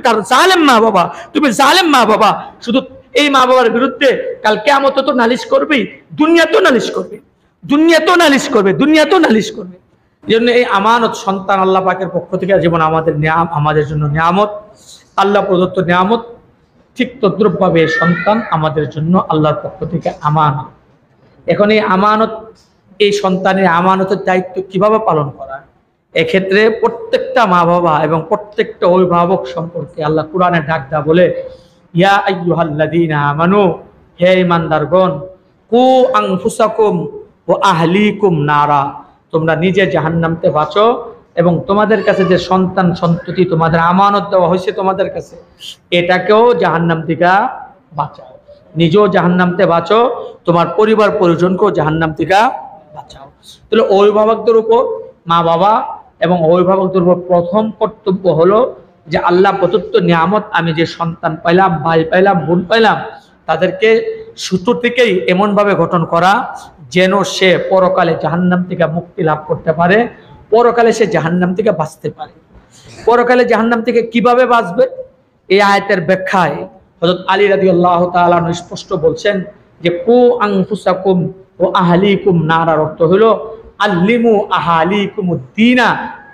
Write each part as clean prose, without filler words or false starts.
কারণ জালেম মা বাবা, তুমি জালেম মা বাবা। শুধু এই মা বাবার বিরুদ্ধে কাল কিয়ামতে তো নালিশ করবেই, দুনিয়াতেও নালিশ করবে, দুনিয়াতেও নালিশ করবে, দুনিয়াতেও নালিশ করবে। এই জন্য এই আমানত সন্তান আল্লাহ পাকের পক্ষ থেকে যেমন আমাদের জন্য নিয়ামত, আল্লাহ প্রদত্ত নিয়ামত, ঠিক তদ্রুপভাবে সন্তান আমাদের জন্য আল্লাহর পক্ষ থেকে আমানত। এখন এই আমানত, এই সন্তানের আমানতের দায়িত্ব কিভাবে পালন করা, এক্ষেত্রে প্রত্যেকটা মা বাবা এবং প্রত্যেকটা অভিভাবক সম্পর্কে আল্লাহ কোরআনে ডাক দেয়া বলে, ইয়া আইয়ুহাল্লাযীনা আমানু, হে ঈমানদারগণ, কু আনফুসাকুম ওয়া আহলিকুম নারা, তোমরা নিজে জাহান্নামতে বাঁচো এবং তোমাদের কাছে যে সন্তান সন্ততি তোমাদের আমানত দেওয়া হয়েছে তোমাদের কাছে, এটাকেও জাহান্নাম থেকে বাঁচাও। নিজেও জাহান্নামতে বাঁচো, তোমার পরিবার পরিজনকেও জাহান্নাম থেকে বাঁচাও। তাহলে অভিভাবকদের উপর, মা বাবা এবং অভিভাবকদের উপর প্রথম কর্তব্য হলো যে আল্লাহ প্রদত্ত নিয়ামত, আমি যে সন্তান পাইলাম, ভাই পাইলাম, বোন পাইলাম, তাদেরকে শুরু থেকেই এমনভাবে গঠন করা যেন সে পরকালে জাহান্নাম থেকে মুক্তি লাভ করতে পারে, পরকালে সে জাহান্নাম থেকে বাঁচতে পারে। পরকালে জাহান্নাম থেকে কিভাবে বাঁচবে, এই আয়াতের ব্যাখ্যায় হযরত আলী রাদিয়াল্লাহু তাআলা স্পষ্ট বলছেন যে কু আনফুসাকুম ও আহলিকুম নারার অর্থ হলো আল্লিমু আহালিকুমুদ্দিনা,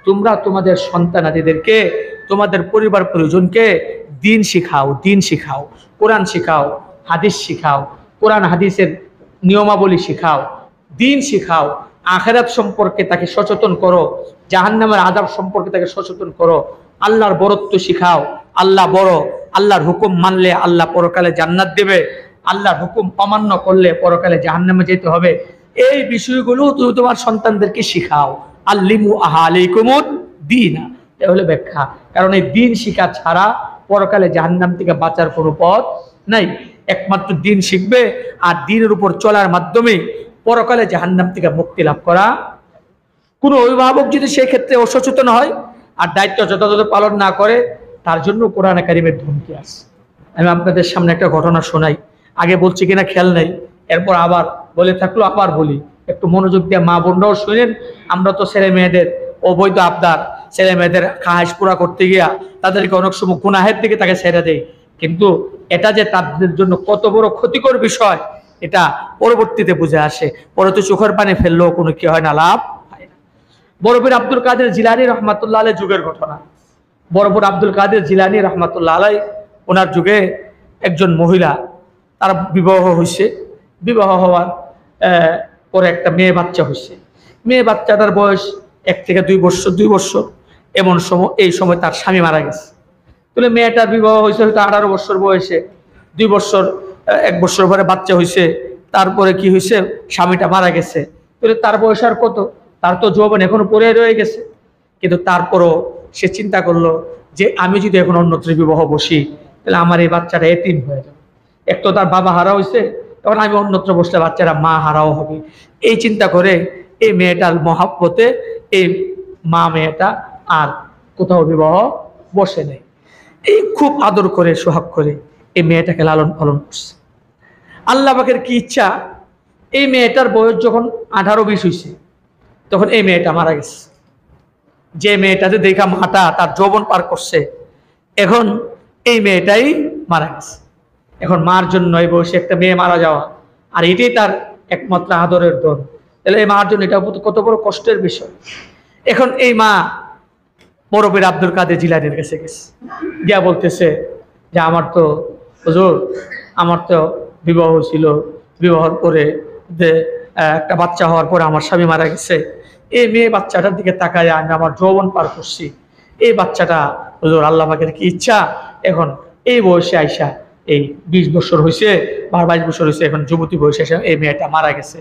তোমরা তোমাদের সন্তানাদিদেরকে, তোমাদের পরিবার পরিজনকে দিন শিখাও, দিন শিখাও, কোরআন শিখাও, হাদিস শিখাও, কোরআন হাদিসের নিয়মাবলী শিখাও, দিন শিখাও, আখিরাত সম্পর্কে তাকে সচেতন করো, জাহান্নামের আযাব সম্পর্কে তাকে সচেতন করো, আল্লাহর বরত্ব শিখাও, আল্লাহ বড়, আল্লাহর হুকুম মানলে আল্লাহ পরকালে জান্নাত দেবে, আল্লাহর হুকুম অমান্য করলে পরকালে জাহান্নামে যেতে হবে। এই বিষয়গুলো তুমি তোমার সন্তানদেরকে শিখাও। আল্লিমু আহালিকুমুদ্দিনা, এটা হলো ব্যাখ্যা। কারণ এই দিন শিক্ষা ছাড়া পরকালে জাহান্নাম থেকে বাঁচার কোনো পথ নাই। একমাত্র দিন শিখবে আর দিনের উপর চলার মাধ্যমে পরকালে জাহান্নাম থেকে মুক্তি লাভ করা। কোনো অভিভাবক যদি সেক্ষেত্রে অসচেতন হয় আর দায়িত্ব যথাযথ পালন না করে, তার জন্য কোরআনে কারিমের ধমকি আছে। আমি আপনাদের সামনে একটা ঘটনা শোনাই, আগে বলছি কিনা খেয়াল নাই, এরপর আবার বলে থাকলো আবার বলি, একটু মনোযোগ দিয়ে মা বোনরাও শুনেন। আমরা তো ছেলে মেয়েদের অবৈধ আবদার, ছেলে মেয়েদের খাহাস পুরা করতে গিয়া তাদেরকে অনেক সময় গুনাহের দিকে তাকে ছেড়ে দেয়, কিন্তু এটা যে তাদের জন্য কত বড় ক্ষতিকর বিষয় এটা পরবর্তীতে বুঝে আসে। পরে তো চোখের পানি ফেললেও কোনো কি হয় না, লাভ হয় না। বড়পীর আব্দুল কাদের জিলানী রহমাতুল্লাহ আলাইহি যুগের ঘটনা। বড়পীর আব্দুল কাদের জিলানী রহমাতুল্লাহ আলাইহি, ওনার যুগে একজন মহিলা, তার বিবাহ হয়েছে, বিবাহ হওয়ার পরে একটা মেয়ে বাচ্চা হয়েছে। মেয়ে বাচ্চাটার বয়স 1 থেকে 2 বছর, 2 বছর এমন সময়, এই সময় তার স্বামী মারা গেছে। তাহলে মেয়েটার বিবাহ হয়েছে হয়তো 18 বছর বয়সে, 2 বছর, 1 বছর পরে বাচ্চা হয়েছে, তারপরে কি হয়েছে, স্বামীটা মারা গেছে। তাহলে তার বয়স আর কত, তার তো যৌবন এখনো পড়ে রয়ে গেছে। কিন্তু তারপরও সে চিন্তা করলো যে আমি যদি এখন অন্যত্র বিবাহ বসি তাহলে আমার এই বাচ্চাটা এতিম হয়ে যাবে। এক তো তার বাবা হারা হয়েছে, এখন আমি অন্যত্র বসলে বাচ্চারা মা হারাও হবে। এই চিন্তা করে এই মেয়েটার মহাব্বতে এই মা মেয়েটা আর কোথাও বিবাহ বসে নেই। এই খুব আদর করে সোহাগ করে এই মেয়েটাকে লালন পালন করছে। আল্লাহ পাকের কি ইচ্ছা, এই মেয়েটার বয়স যখন 18-20 হয়েছে তখন এই মেয়েটা মারা গেছে। যে মেয়েটাতে দেখা মাটা তার যৌবন পার করছে, এখন এই মেয়েটাই মারা গেছে। এখন মার জন্য এই বয়সে একটা মেয়ে মারা যাওয়া, আর এটাই তার একমাত্র আদরের দল, তাহলে এই মার জন্য এটা কত বড় কষ্টের বিষয়। এখন এই মা বড়পীর আব্দুল কাদের জিলানীর কাছে গেছে, গিয়া বলতেছে যে আমার তো হুজুর, আমার তো বিবাহ ছিল, বিবাহর পরে যে একটা বাচ্চা হওয়ার পরে আমার স্বামী মারা গেছে। এই মেয়ে বাচ্চাটার দিকে তাকায় আমি আমার যৌবন পার করছি। এই বাচ্চাটা হুজুর আল্লাহ পাকের কি ইচ্ছা, এখন এই বয়সে আইসা এই 20 বছর হয়েছে বা 22 বছর হয়েছে, এখন যুবতী বয়সে এসে এই মেয়েটা মারা গেছে।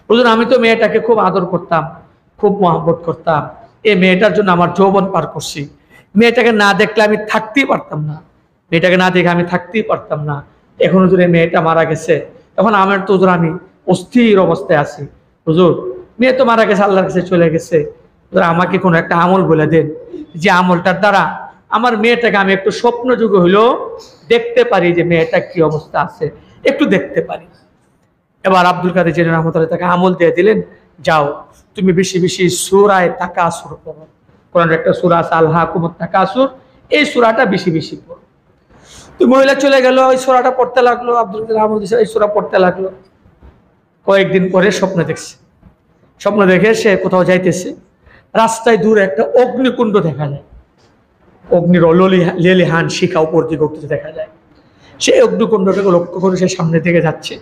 হুজুর আমি তো মেয়েটাকে খুব আদর করতাম, খুব মহব্বত করতাম, এই মেয়েটার জন্য আমার যৌবন পার করছি। মেয়েটাকে না দেখলে আমি থাকতেই পারতাম না, মেয়েটাকে না দেখে আমি থাকতেই পারতাম না। এখন হুজুর এই মেয়েটা মারা গেছে, তখন আমার তো হুজুর আমি অস্থির অবস্থায় আছি। হুজুর মেয়ে তো মারা গেছে, আল্লাহর কাছে চলে গেছে, হুজুর আমাকে কোনো একটা আমল বলে দেন, যে আমলটার দ্বারা আমার মেয়েটাকে আমি একটু স্বপ্ন যুগে হইলেও দেখতে পারি যে মেয়েটা কি অবস্থা আছে, একটু দেখতে পারি। এবার আব্দুল কাদের জিলানী রাহমাতুল্লাহ তাকে আমল দিয়ে দিলেন, যাও তুমি বেশি বেশি সূরা তাকাসুর পড়ো। কোরআনের একটা সূরা আছে আল হাকুমুত তাকাসুর, এই সূরাটা বেশি বেশি পড়ো। তো মহিলা চলে গেল, ওই সূরাটা পড়তে লাগলো, আব্দুল কাদের আহমদ এই সূরা পড়তে লাগলো। কয়েকদিন পরে স্বপ্ন দেখছে, স্বপ্ন দেখে সে কোথাও যাইতেছে, রাস্তায় দূরে একটা অগ্নিকুণ্ড দেখা যায়, অগ্নির লেলিহান শিখা উপর দিকে উঠতে দেখা যায়। সেই অগ্নিকুণ্ডটাকে লক্ষ্য করে সে সামনে থেকে যাচ্ছে।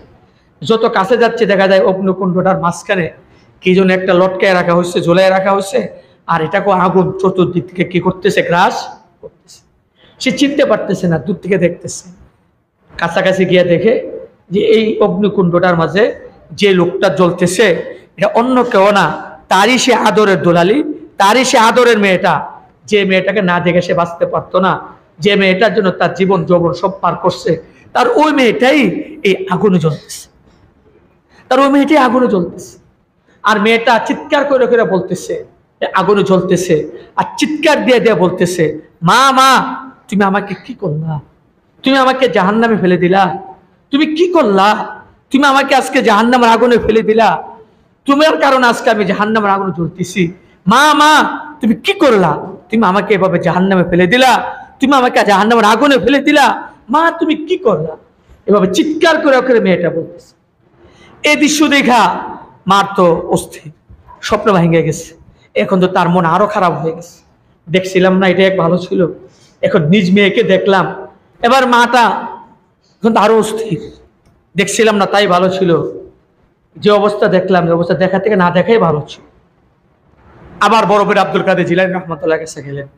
যত কাছে যাচ্ছে দেখা যায় অগ্নিকুণ্ডটার মাঝখানে কি যেন একটা লটকায় রাখা হয়েছে, ঝোলায় রাখা হয়েছে, আর এটাকে আগুন চতুর্দিক থেকে কি করতেছে, গ্রাস করতেছে। সে চিনতে পারতেছে না, দূর থেকে দেখতেছে। কাছাকাছি গিয়ে দেখে যে এই অগ্নিকুণ্ডটার মাঝে যে লোকটা জ্বলতেছে এটা অন্য কেউ না, তারই সে আদরের দোলালি, তারই সে আদরের মেয়েটা, যে মেয়েটাকে না দেখে সে বাঁচতে পারতো না, যে মেয়েটার জন্য তার জীবন যৌবন সব পার করছে, তার ওই মেয়েটাই এই আগুনে জ্বলতেছে, তার ওই মেয়েটাই আগুনে জ্বলতেছে। আর মেয়েটা চিৎকার করে করে বলতেছে, আগুনে জ্বলতেছে, আর চিৎকার দিয়ে দিয়ে বলতেছে, মা মা তুমি আমাকে কি করলা, তুমি আমাকে জাহান্নামে ফেলে দিলা, তুমি কি করলা, তুমি আমাকে আজকে জাহান্নামের আগুনে ফেলে দিলা, তোমার কারণে আজকে আমি জাহান্নামের আগুনে জ্বলতেছি। মা মা তুমি কি করলা, তুমি আমাকে এভাবে জাহান্নামে ফেলে দিলা, তুমি আমাকে জাহান্নামের আগুনে ফেলে দিলা, মা তুমি কি করলা, এভাবে চিৎকার করে করে মেয়েটা বলতেছে। এই দৃশ্য দেখা মার তো অস্থির, স্বপ্ন ভেঙে গেছে। এখন তো তার মন আরো খারাপ হয়ে গেছে, দেখছিলাম না এটা এক ভালো ছিল, এখন নিজ মেয়েকে দেখলাম, এবার মাটা এখন তো আরো অস্থির, দেখছিলাম না তাই ভালো ছিল, যে অবস্থা দেখলাম এই অবস্থা দেখা থেকে না দেখাই ভালো ছিল। আবার বড় পীর আব্দুল কাদের জিলানী রহমাতুল্লাহ কাছে গেলেন,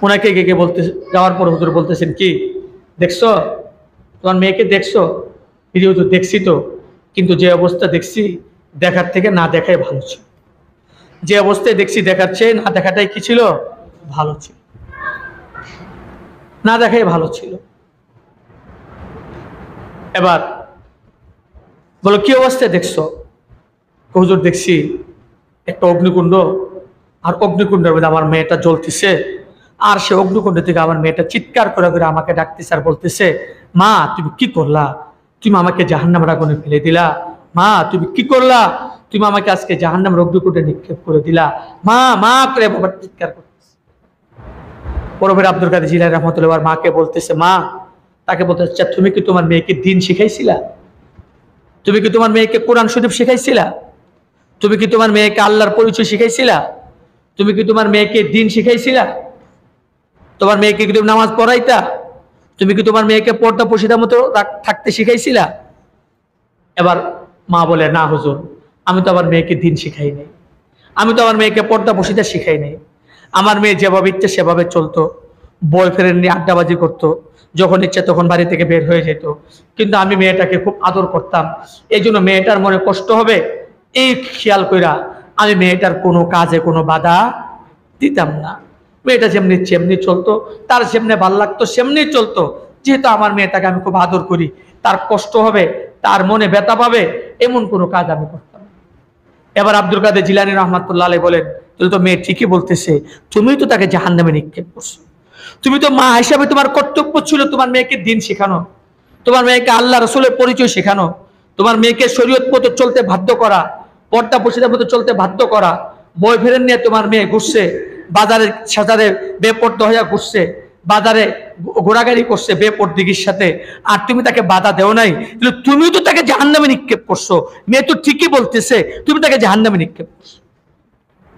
ওনাকে গিয়ে বলতে যাওয়ার পর হুজুর বলতেছেন, কি দেখছো তোমার মেয়েকে দেখছো? হুজুর দেখছি তো, কিন্তু যে অবস্থা দেখছি দেখার থেকে না দেখাই ভালো ছিল, যে অবস্থায় দেখছি দেখার চেয়ে না দেখাটাই কি ছিল, ভালো ছিল, না দেখাই ভালো ছিল। এবার বলো কি অবস্থায় দেখছো? হুজুর দেখছি একটা অগ্নিকুণ্ড, আর অগ্নিকুণ্ডের মধ্যে আমার মেয়েটা জ্বলতেছে, আর সে অগ্নিকুণ্ড থেকে আমার মেয়েটা চিৎকার করে করে আমাকে ডাকতেছে আর বলতেছে, মা তুমি কি করলা, তুমি আমাকে জাহান্নামের আগুনে ফেলে দিলা, মা তুমি কি করলা, তুমি আমাকে আজকে জাহান্নামের অগ্নিকুণ্ডে নিক্ষেপ করে দিলা, মা মা করে বাবার চিৎকার করতেছে। বড় পীর আব্দুল কাদের জিলানী রহমাতুল্লাহ মাকে বলতেছে, মা তাকে বলতেছে, তুমি কি তোমার মেয়েকে দিন শিখাইছিলা, তুমি কি তোমার মেয়েকে কোরআন শরীফ শিখাইছিলা, তুমি কি তোমার মেয়েকে আল্লাহর পরিচয় শিখাইছিলা, তুমি কি তোমার মেয়েকে দিন শিখাইছিলা, তোমার মেয়েকে কি তুমি নামাজ পড়াইতা, তুমি কি তোমার মেয়েকে পর্দা পশিদা মতো থাকতে শিখাইছিলা? এবার মা বলে, না হুজুর আমি তো আমার মেয়েকে দিন শিখাই নাই, আমি তো আমার মেয়েকে পর্দা পশিদা শিখাই নাই, আমার মেয়ে যেভাবে ইচ্ছে সেভাবে চলতো, বয়ফ্রেন্ড নিয়ে আড্ডাবাজি করতো, যখন ইচ্ছে তখন বাড়ি থেকে বের হয়ে যেত, কিন্তু আমি মেয়েটাকে খুব আদর করতাম, এই জন্য মেয়েটার মনে কষ্ট হবে এই খেয়াল কইরা আমি মেয়েটার কোনো কাজে কোনো বাধা দিতাম না, মেয়েটা যেমনি যেমনি চলতো, তার যেমনি ভাল লাগতো সেমনি চলতো, যেহেতু আমার মেয়েটাকে আমি খুব আদর করি, তার কষ্ট হবে, তার মনে ব্যথা পাবে, এমন কোনো কাজ আমি করতাম না। এবার আব্দুল কাদের জিলানী রহমাতুল্লাহ আলাইহি বলেন, তুই তো মেয়ে ঠিকই বলতেছে, তুমি তো তাকে জাহান্নামে নিক্ষেপ করছো, তুমি তো মা হিসাবে তোমার কর্তব্য ছিল তোমার মেয়েকে দিন শেখানো, তোমার মেয়েকে আল্লাহ রাসূলের পরিচয় শেখানো, তোমার মেয়েকে শরীয়ত মতো চলতে বাধ্য করা, পর্দা পশিদার মতো চলতে বাধ্য করা। বয়ফ্রেন্ড নিয়ে তোমার মেয়ে ঘুরছে, বাজারে সাজারে বেপর্দা হইয়া ঘুরছে, বাজারে ঘোরাঘুরি করছে বেপরদিগির সাথে, আর তুমি তাকে বাধা দেও নাই, তুমি তো তাকে জাহান্নামে নিক্ষেপ করছো, মেয়ে তো ঠিকই বলতেছে, তুমি তাকে জাহান্নামে নিক্ষেপ করছো।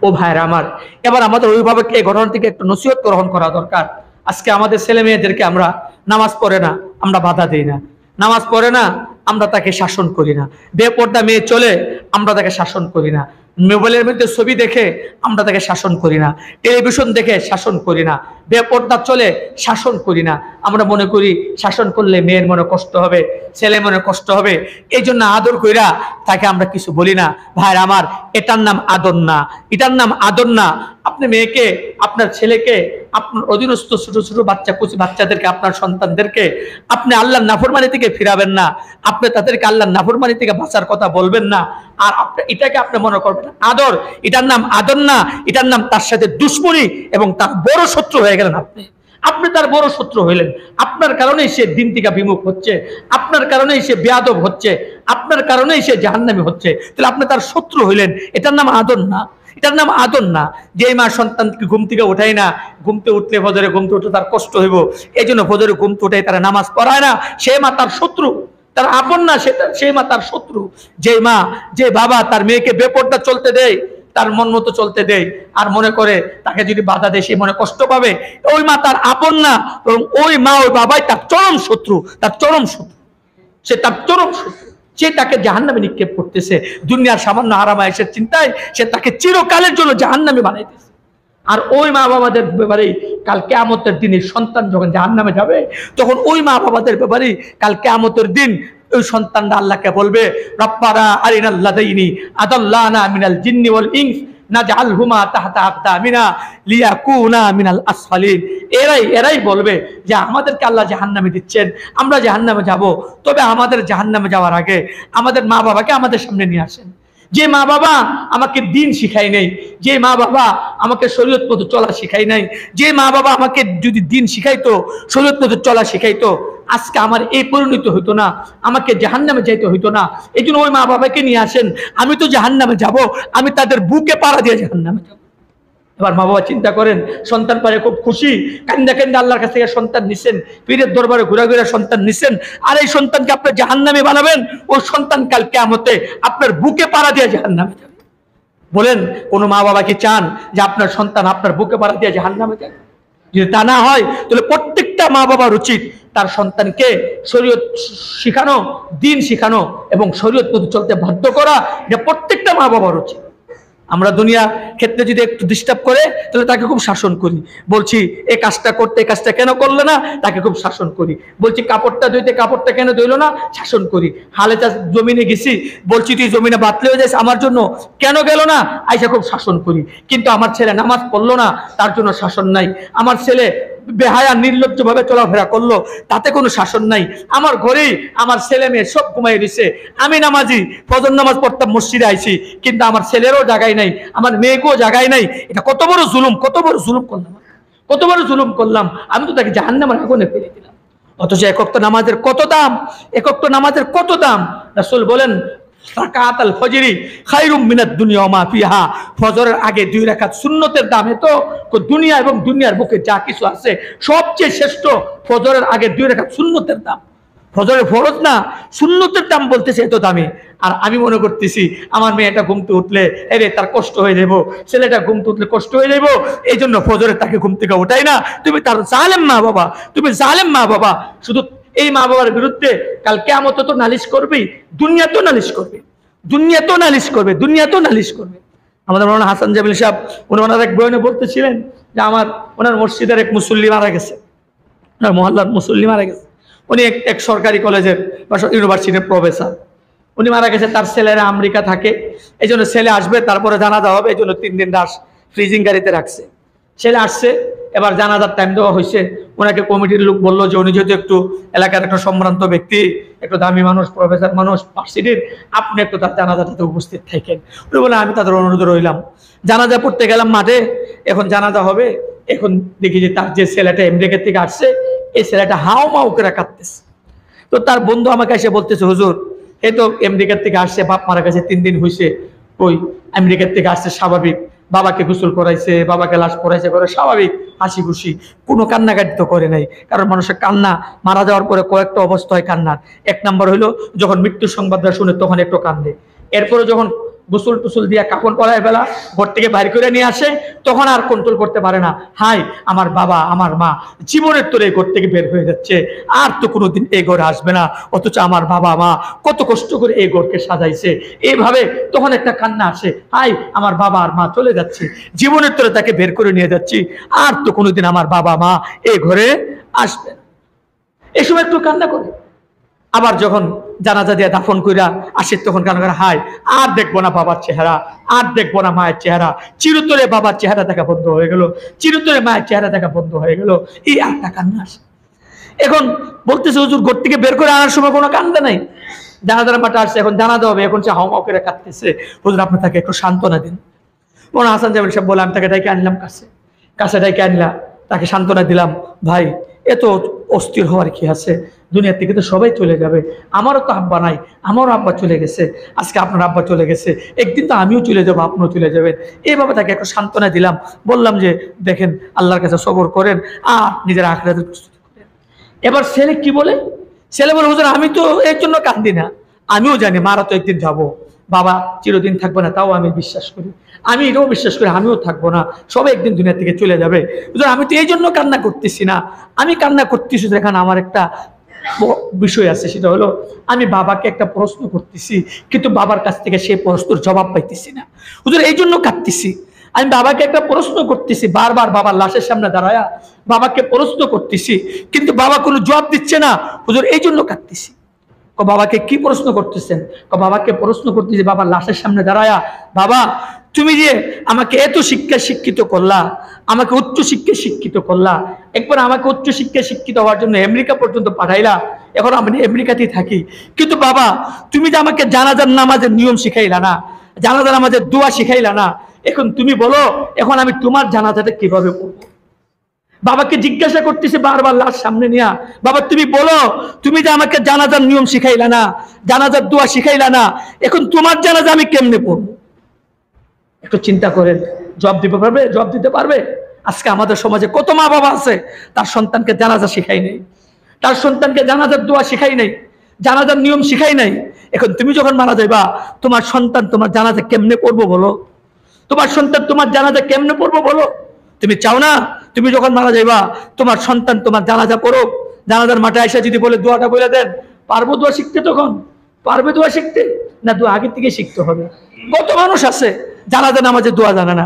ও ভাইরা আমার, এবার আমাদের অভিভাবককে এই ঘটনা থেকে একটু নসিহত গ্রহণ করা দরকার। আজকে আমাদের ছেলে মেয়েদেরকে আমরা নামাজ পড়ে না আমরা বাধা দিই না, নামাজ পড়ে না আমরা তাকে শাসন করি না, বেপর্দা মেয়ে চলে আমরা তাকে শাসন করি না, মোবাইলের মধ্যে ছবি দেখে আমরা তাকে শাসন করি না, টেলিভিশন দেখে শাসন করি না, বেপর্দা চলে শাসন করি না। আমরা মনে করি শাসন করলে মেয়ের মনে কষ্ট হবে, ছেলে মনে কষ্ট হবে, এই জন্য আদর কইরা তাকে আমরা কিছু বলি না। ভাইরা আমার, এটার নাম আদর না, এটার নাম আদর না। আপনি মেয়েকে, আপনার ছেলেকে, আপনার অধীনস্থ ছোট ছোট বাচ্চা কুচি বাচ্চাদেরকে, আপনার সন্তানদেরকে আপনি আল্লাহর নাফরমানি থেকে ফিরাবেন না, আপনি তাদেরকে আল্লাহর নাফরমানি থেকে বাঁচার কথা বলবেন না, আর আপনি এটাকে আপনি মনে করবেন আদর। এটার নাম আদর না, এটার নাম তার সাথে দুশ্মনী এবং তার বড় শত্রু হয়ে গেলেন আপনি। আপনি তার বড় শত্রু হইলেন। আপনার কারণেই সে দিন থেকে বিমুখ হচ্ছে, আপনার কারণেই সে বেয়াদব হচ্ছে, আপনার কারণেই সে জাহান্নামী হচ্ছে। তাহলে আপনি তার শত্রু হইলেন, এটার নাম আদর না? এটার নাম আদর না? যে মা সন্তানকে ঘুম থেকে উঠায় না, ঘুমতে উঠলে ফজরে ঘুমতে উঠলে তার কষ্ট হইব, এই জন্য ফজরে ঘুমতে উঠায় তারা নামাজ পড়ায় না, সে মা তার শত্রু, তার আপন না, সে মা তার শত্রু। যে মা, যে বাবা তার মেয়েকে বেপরদা চলতে দেয়, তার মন মতো চলতে দেয়, আর মনে করে তাকে যদি বাধা দেয় সে মনে কষ্ট পাবে, ওই মা তার আপন না, এবং ওই মা ওই বাবাই তার চরম শত্রু, তার চরম শত্রু, সে তার চরম শত্রু। সে তাকে জাহান্নামে নিক্ষেপ করতেছে, দুনিয়ার সামান্য হারাম আয়েশের চিন্তায় সে তাকে চিরকালের জন্য জাহান্নামে বানাইতেছে। আর ওই মা বাবাদের ব্যাপারেই কাল কিয়ামতের দিনে সন্তান যখন জাহান্নামে যাবে, তখন ওই মা বাবাদের ব্যাপারেই কাল কিয়ামতের দিন ওই সন্তানরা আল্লাহকে বলবে, রব্বানা আরিনাল লাযাইনি আদাল্লানা মিনাল জিন্নি ওয়াল ইনস নাজআলহুমা তাহতা আকদামিনা লিয়াকুনা মিনাল আসফালিন। এরাই বলবে যে আমাদেরকে আল্লাহ জাহান্নামে দিচ্ছেন, আমরা জাহান্নামে যাব, তবে আমাদের জাহান্নামে যাওয়ার আগে আমাদের মা বাবাকে আমাদের সামনে নিয়ে আসেন। যে মা বাবা আমাকে দিন শিখাই নাই, যে মা বাবা আমাকে শরীয়ত মতো চলা শিখাই নাই, যে মা বাবা আমাকে যদি দিন শিখাইতো, শরীয়ত মতো চলা শিখাইতো, আজকে আমার এই পরিণত হইতো না, আমাকে জাহান্নামে যাইতে হইতো না। এই জন্য ওই মা বাবাকে নিয়ে আসেন, আমি তো জাহান্নামে যাব, আমি তাদের বুকে পাড়া দিয়ে জাহান্নামে যাব। এবার মা বাবা চিন্তা করেন, সন্তান পারে খুব খুশি, কান্দা কান্দা আল্লাহর কাছ থেকে সন্তান নিছেন, পীরের দরবারে ঘুরা ঘুরা সন্তান নিছেন, আর এই সন্তানকে আপনার জাহান্নামে বানাবেন, ওই সন্তান কাল কিয়ামতে আপনার বুকে পাড়া দিয়ে জাহান্নামে যাবে। বলেন কোন মা বাবা কি চান যে আপনার সন্তান আপনার বুকে পাড়া দিয়ে জাহান্নামে যাবে? যদি তা না হয়, তাহলে প্রত্যেকটা মা বাবার উচিত তার সন্তানকে শরীয়ত শিখানো, দিন শিখানো এবং শরীয়ত মতো চলতে বাধ্য করা, এটা প্রত্যেকটা মা বাবার উচিত। আমরা দুনিয়া ক্ষেত্রে যদি একটু ডিস্টার্ব করে, তাহলে তাকে খুব শাসন করি, বলছি এই কাজটা করতে, এই কাজটা কেন করলে না, তাকে খুব শাসন করি। বলছি কাপড়টা ধুইতে, কাপড়টা কেন ধুইলো না, শাসন করি। হালে চাষ জমিনে গেছি, বলছি তুই জমিনে বাতলে হয়ে যাস আমার জন্য, কেন গেল না, আইসা খুব শাসন করি। কিন্তু আমার ছেলে নামাজ পড়লো না, তার জন্য শাসন নাই। আমার ছেলে বেহায়া নির্লজ্জ ভাবে চলাফেরা করলো, তাতে কোনো শাসন নাই। আমার ঘরেই আমার ছেলে মেয়ে সব ঘুমাই দিছে, আমি নামাজি, ফজর নামাজ পড়তাম, মসজিদে আইছি, কিন্তু আমার ছেলেরও জায়গায় নাই, আমার মেয়েকেও জায়গায় নাই। এটা কত বড় জুলুম, কত বড় জুলুম করলাম, কত বড় জুলুম করলাম। আমি তো তাকে জাহান্নামের আগুনে ফেলে দিলাম। অথচ এক ওয়াক্ত নামাজের কত দাম, এক ওয়াক্ত নামাজের কত দাম। রাসূল বলেন, রাকাতুল ফজরি খায়রুম মিনাদ দুনিয়া ওয়া মা ফিহা, ফজরের আগে 2 রাকাত সুন্নতের দাম এত, দুনিয়া এবং দুনিয়ার বুকে যা কিছু আছে সবচেয়ে শ্রেষ্ঠ ফজরের আগে 2 রাকাত সুন্নতের দাম। ফজরের ফরজ না, সুন্নতের দাম বলতেছে এত দামি। আর আমি মনে করতেছি আমার মেয়েটা ঘুমতে উঠলে এরে তার কষ্ট হয়ে যাবো, ছেলেটা ঘুমতে উঠলে কষ্ট হয়ে যাবো, এই জন্য ফজরে তাকে ঘুম থেকে ওঠাই না। তুমি তার জালেম মা বাবা, তুমি জালেম মা বাবা। শুধু এই মা বাবার বিরুদ্ধে কাল কিয়ামতে তো নালিশ করবেই, দুনিয়া তো নালিশ করবে, দুনিয়া তো নালিশ করবে, দুনিয়া তো নালিশ করবে। আমাদের মাওলানা হাসান জামিল সাহেব ওনার এক বয়ানে বলতেছিলেন যে ওনার মসজিদের এক মুসল্লি মারা গেছে, ওনার মহল্লার মুসল্লি মারা গেছে। উনি এক সরকারি কলেজের বা ইউনিভার্সিটির প্রফেসর, উনি মারা গেছে। তার ছেলেরা আমেরিকা থাকে, এই জন্য ছেলে আসবে, তারপরে জানাজা হবে, এই জন্য 3 দিন রাস ফ্রিজিং গাড়িতে রাখছে। ছেলে আসছে, এবার জানাজার টাইম দেওয়া হয়েছে। ওনাকে কমিটির লোক বললো যে উনি যেহেতু একটু এলাকার একটা সম্ভ্রান্ত ব্যক্তি, একটু দামি মানুষ, প্রফেসর মানুষ, ভার্সিটির, আপনি একটু তার জানাজাটাতে উপস্থিত থাকেন। উনি বলে আমি তাদের অনুরোধ রইলাম। জানাজা পড়তে গেলাম মাঠে, এখন জানাজা হবে। এখন দেখি যে তার যে ছেলেটা আমেরিকা থেকে আসছে, এই ছেলেটা হাও মাও করে কাঁদতেছে। তো তার বন্ধু আমাকে এসে বলতেছে, হুজুর এই তো আমেরিকার থেকে আসছে, বাপ মারা গেছে 3 দিন হয়েছে, ওই আমেরিকার থেকে আসছে স্বাভাবিক, বাবাকে গোসল করাইছে, বাবাকে লাশ পড়াইছে, করে স্বাভাবিক হাসি খুশি, কোনো কান্নাকাটি তো করে নাই। কারণ মানুষের কান্না মারা যাওয়ার পরে কয়েকটা অবস্থা হয় কান্নার। 1 নম্বর হলো যখন মৃত্যুর সংবাদটা শুনে তখন একটু কান্দে, এরপরে যখন গোসল টুসল দিয়া কাপড় পরায় ফেলা, ঘর থেকে বাইর করে নিয়ে আসে, তখন আর কন্ট্রোল করতে পারে না। হাই আমার বাবা আমার মা জীবনের তোরে এই ঘর থেকে বের হয়ে যাচ্ছে, আর তো কোনোদিন এই ঘরে আসবে না, অথচ আমার বাবা মা কত কষ্ট করে এই ঘরকে সাজাইছে। এইভাবে তখন একটা কান্না আসে, হাই আমার বাবা আর মা চলে যাচ্ছে, জীবনের তোরে তাকে বের করে নিয়ে যাচ্ছি, আর তো কোনোদিন আমার বাবা মা এই ঘরে আসবে না। এই সময় একটু কান্না করে। আবার যখন জানাজা দিয়ে দাফন কইরা আসে, তখন কান্না করে, হাই আর দেখবো না বাবার চেহারা, আর দেখবো না মায়ের চেহারা, চিরতরে বাবার চেহারা দেখা বন্ধ হয়ে গেল, চিরতরে মায়ের চেহারা দেখা বন্ধ হয়ে গেল। এই একটা কান্না আসে। এখন বলতেছে, হুজুর ঘর থেকে বের করে আনার সময় কোনো কান্দা নাই, জানাজার মাঠে আসছে, এখন জানাজা হবে, এখন সে হাও করে কাঁদতেছে। হুজুর আপনি তাকে একটু সান্ত্বনা দিন। মনে হাসান জামিল সাহেব বলে, আমি তাকে ডাইকে আনলাম, কাছে ডাইকে আনলাম, তাকে সান্ত্বনা দিলাম, ভাই এত অস্থির হওয়ার কি আছে, দুনিয়া থেকে তো সবাই চলে যাবে, আমারও তো আব্বা নাই, আমারও আব্বা চলে গেছে, আজকে আপনার আব্বা চলে গেছে, একদিন তো আমিও চলে যাবো, আপনিও চলে যাবেন। এইভাবে তাকে একটা সান্ত্বনা দিলাম, বললাম যে দেখেন আল্লাহর কাছে সবর করেন আর নিজের আখিরাতের প্রস্তুতি করেন। এবার ছেলে কি বলে, ছেলে বলে হুজুর আমি তো এর জন্য কান্দি না, আমিও জানি মারা তো একদিন যাব, বাবা চিরদিন থাকবে না, তাও আমি বিশ্বাস করি, আমি এটাও বিশ্বাস করি আমিও থাকবো না, সবাই একদিন দুনিয়া থেকে চলে যাবে। আমি তো এই জন্য কান্না করতেছি না, আমি কান্না করতেছি দেখেন আমার একটা বিষয় আছে, সেটা হলো আমি বাবাকে একটা প্রশ্ন করতেছি, কিন্তু বাবার কাছ থেকে সেই প্রশ্নের জবাব পাইতেছি না, হুজুর এই জন্য কাঁদতেছি। আমি বাবাকে একটা প্রশ্ন করতেছি, বারবার বাবার লাশের সামনে দাঁড়ায়া বাবাকে প্রশ্ন করতেছি, কিন্তু বাবা কোনো জবাব দিচ্ছে না, হুজুর এই জন্য কাঁদতেছি। বাবাকে কি প্রশ্ন করতেছেন? বাবাকে প্রশ্ন করতেছি বাবার লাশের সামনে দাঁড়ায়া, বাবা তুমি যে আমাকে এত শিক্ষায় শিক্ষিত করলা, আমাকে উচ্চ শিক্ষায় শিক্ষিত করলা, একবার আমাকে উচ্চ শিক্ষায় শিক্ষিত হওয়ার জন্য আমেরিকা পর্যন্ত পাঠাইলা, এখন আমি আমেরিকাতেই থাকি, কিন্তু বাবা তুমি যে আমাকে জানাজার নামাজের নিয়ম শিখাইলা না, জানাজার নামাজের দোয়া শিখাইলা না, এখন তুমি বলো এখন আমি তোমার জানাজাটা কিভাবে পড়বো? বাবাকে জিজ্ঞাসা করতেছে বারবার লাশ সামনে নিয়া, বাবা তুমি বলো তুমি যে আমাকে জানাজার নিয়ম শিখাইলা না, জানাজার দোয়া শিখাইলা না, এখন তোমার জানাজা আমি কেমনে পড়বো? একটু চিন্তা করেন, জবাব দিতে পারবে? জবাব দিতে পারবে? আজকে আমাদের সমাজে কত মা বাবা আছে তার সন্তানকে জানাজা শিখাই নাই, তার সন্তানকে জানাজার দোয়া শিখাই নাই, জানাজার নিয়ম শিখাই নাই। এখন তুমি যখন মারা যাইবা তোমার সন্তান তোমার জানাজা কেমনে পড়বো বলো? তোমার সন্তান তোমার জানাজা কেমনে পড়বো বলো? তুমি চাও না তুমি যখন মারা যাইবা তোমার সন্তান তোমার জানাজা পড়ো, জানাজার মাঠে এসে যদি বলে দোয়াটা বলে দেন, পারবো দোয়া শিখতে? তখন পারবে দোয়া শিখতে? না, দোয়া আগে থেকে শিখতে হবে। কত মানুষ আছে জানাজা নামাজের দোয়া জানে না,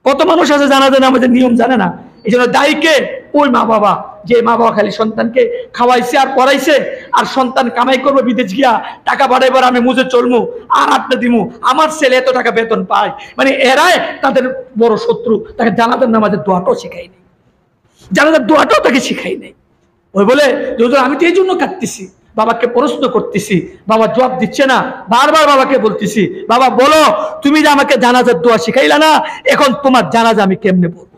কত মানুষ আছে জানাজা নামাজের নিয়ম জানে না। এই জন্য দায়ী কে? ওই মা বাবা, যে মা বাবা খালি সন্তানকে খাওয়াইছে আর পড়াইছে, আর সন্তান কামাই করবো বিদেশ গিয়া, টাকা বাড়াইবার আমি মুজে চলমু আর আটটা দিমু, আমার ছেলে এত টাকা বেতন পায়, মানে এরাই তাদের বড় শত্রু। তাকে জানাজার নামাজের দোয়াটাও শিখাই নেই, জানাজার দোয়াটাও তাকে শিখাই নেই। ওই বলে আমি তো এই জন্য কাঁদতেছি, বাবাকে প্রশ্ন করতেছি, বাবা জবাব দিচ্ছে না, বারবার বাবাকে বলতেছি বাবা বলো তুমি যে আমাকে জানাজার দোয়া শিখাইলা না, এখন তোমার জানাজা আমি কেমনে পড়বো,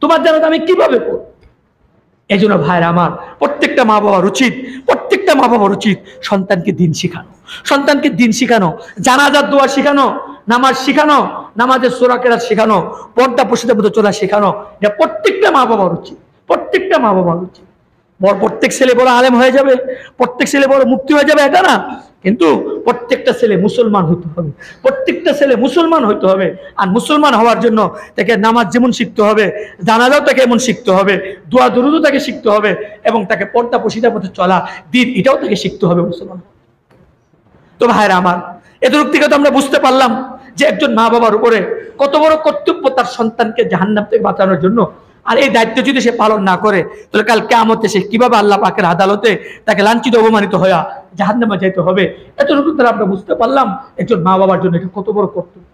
তোমার জানাজা আমি কিভাবে পড়বো? এই জন্য ভাইরা আমার, প্রত্যেকটা মা বাবার উচিত, প্রত্যেকটা মা বাবার উচিত সন্তানকে দিন শিখানো, সন্তানকে দিন শিখানো, জানাজার দোয়া শিখানো, নামাজ শিখানো, নামাজের সূরা কেরাত শিখানো, পর্দা প্রশিদের মতো চলা শিখানো। এটা প্রত্যেকটা মা বাবার উচিত, প্রত্যেকটা মা বাবার উচিত। প্রত্যেক ছেলে বড় আলেম হয়ে যাবে, প্রত্যেক ছেলে বড় মুক্তি হয়ে যাবে এটা না, কিন্তু প্রত্যেকটা ছেলে মুসলমান হইতে হবে, প্রত্যেকটা ছেলে মুসলমান হইতে হবে। আর মুসলমান হওয়ার জন্য তাকে নামাজ যেমন শিখতে হবে, জানাজাও তাকে এমন শিখতে হবে, দোয়া দুরুদও তাকে শিখতে হবে, এবং তাকে পর্দা প্রশিদার মধ্যে চলা দিন এটাও তাকে শিখতে হবে মুসলমান। তো ভাইরা আমার, এতটুক থেকে তো আমরা বুঝতে পারলাম যে একজন মা বাবার উপরে কত বড় কর্তব্য তার সন্তানকে জাহান্নাম থেকে বাঁচানোর জন্য। আর এই দায়িত্ব যদি সে পালন না করে তাহলে কাল কিয়ামতে সে কিভাবে আল্লাহ পাকের আদালতে তাকে লাঞ্ছিত অপমানিত হয়ে জাহান্নামে যাইতে হবে। এতটুকু দ্বারা আমরা বুঝতে পারলাম একজন মা বাবার জন্য এটা কত বড় কর্তব্য।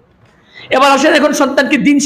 এবার আসেন এখন সন্তানকে দিন